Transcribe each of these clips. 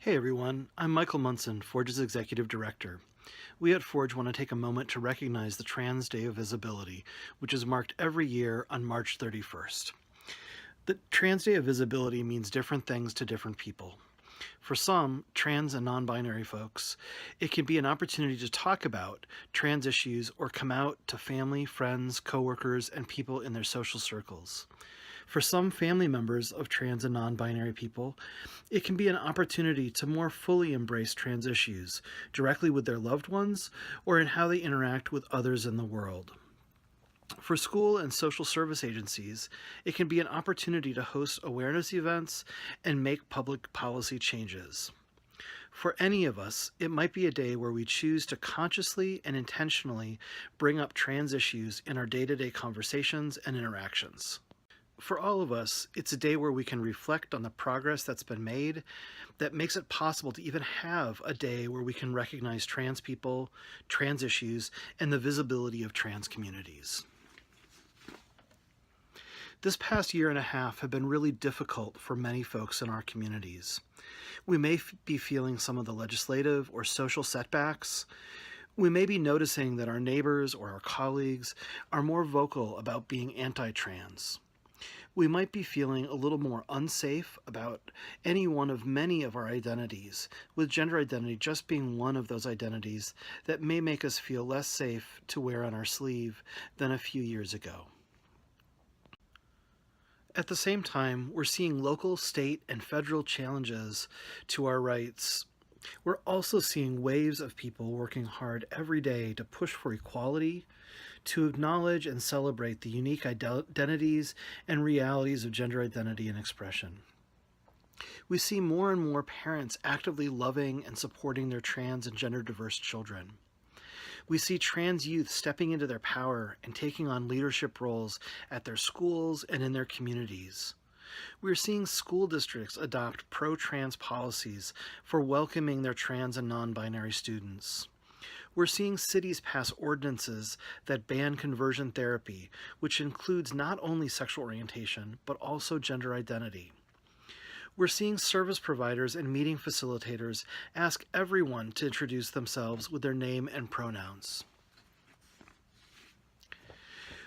Hey everyone, I'm Michael Munson, Forge's Executive Director. We at Forge want to take a moment to recognize the Trans Day of Visibility, which is marked every year on March 31st. The Trans Day of Visibility means different things to different people. For some, trans and non-binary folks, it can be an opportunity to talk about trans issues or come out to family, friends, coworkers, and people in their social circles. For some family members of trans and non-binary people, it can be an opportunity to more fully embrace trans issues, directly with their loved ones or in how they interact with others in the world. For school and social service agencies, it can be an opportunity to host awareness events and make public policy changes. For any of us, it might be a day where we choose to consciously and intentionally bring up trans issues in our day-to-day conversations and interactions. For all of us, it's a day where we can reflect on the progress that's been made that makes it possible to even have a day where we can recognize trans people, trans issues, and the visibility of trans communities. This past year and a half have been really difficult for many folks in our communities. We may be feeling some of the legislative or social setbacks. We may be noticing that our neighbors or our colleagues are more vocal about being anti-trans. We might be feeling a little more unsafe about any one of many of our identities, with gender identity just being one of those identities that may make us feel less safe to wear on our sleeve than a few years ago. At the same time, we're seeing local, state, and federal challenges to our rights. We're also seeing waves of people working hard every day to push for equality, to acknowledge and celebrate the unique identities and realities of gender identity and expression. We see more and more parents actively loving and supporting their trans and gender diverse children. We see trans youth stepping into their power and taking on leadership roles at their schools and in their communities. We're seeing school districts adopt pro-trans policies for welcoming their trans and non-binary students. We're seeing cities pass ordinances that ban conversion therapy, which includes not only sexual orientation, but also gender identity. We're seeing service providers and meeting facilitators ask everyone to introduce themselves with their name and pronouns.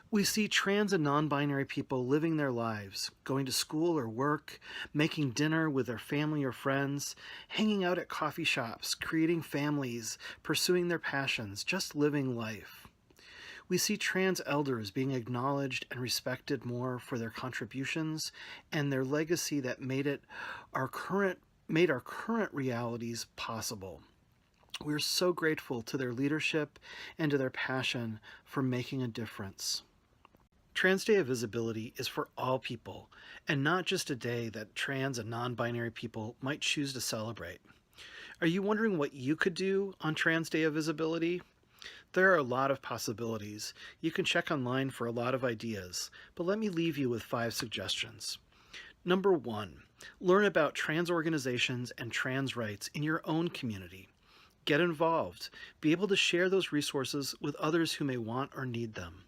We see trans and non-binary people living their lives, going to school or work, making dinner with their family or friends, hanging out at coffee shops, creating families, pursuing their passions, just living life. We see trans elders being acknowledged and respected more for their contributions and their legacy that made our current realities possible. We're so grateful to their leadership and to their passion for making a difference. Trans Day of Visibility is for all people, and not just a day that trans and non-binary people might choose to celebrate. Are you wondering what you could do on Trans Day of Visibility? There are a lot of possibilities. You can check online for a lot of ideas, but let me leave you with 5 suggestions. Number 1, learn about trans organizations and trans rights in your own community. Get involved. Be able to share those resources with others who may want or need them.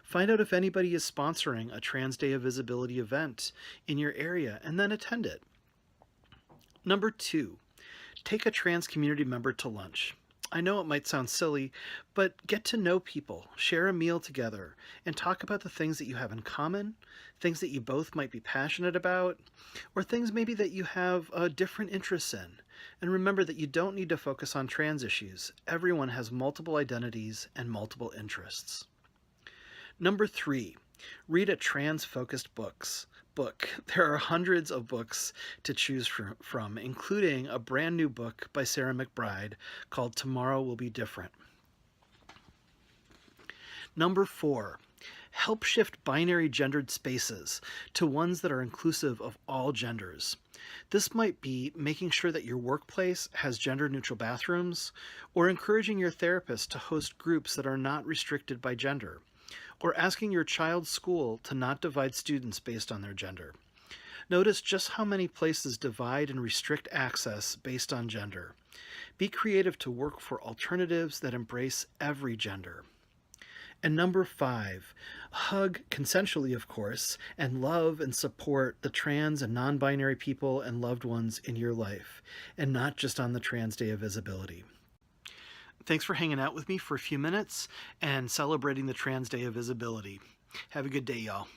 Find out if anybody is sponsoring a Trans Day of Visibility event in your area and then attend it. Number 2, take a trans community member to lunch. I know it might sound silly, but get to know people, share a meal together, and talk about the things that you have in common, things that you both might be passionate about, or things maybe that you have different interests in. And remember that you don't need to focus on trans issues. Everyone has multiple identities and multiple interests. Number 3, read a trans-focused book. There are hundreds of books to choose from, including a brand new book by Sarah McBride called Tomorrow Will Be Different. Number 4, help shift binary gendered spaces to ones that are inclusive of all genders. This might be making sure that your workplace has gender-neutral bathrooms, or encouraging your therapist to host groups that are not restricted by gender, or asking your child's school to not divide students based on their gender. Notice just how many places divide and restrict access based on gender. Be creative to work for alternatives that embrace every gender. And number 5, hug consensually, of course, and love and support the trans and non-binary people and loved ones in your life, and not just on the Trans Day of Visibility. Thanks for hanging out with me for a few minutes and celebrating the Trans Day of Visibility. Have a good day, y'all.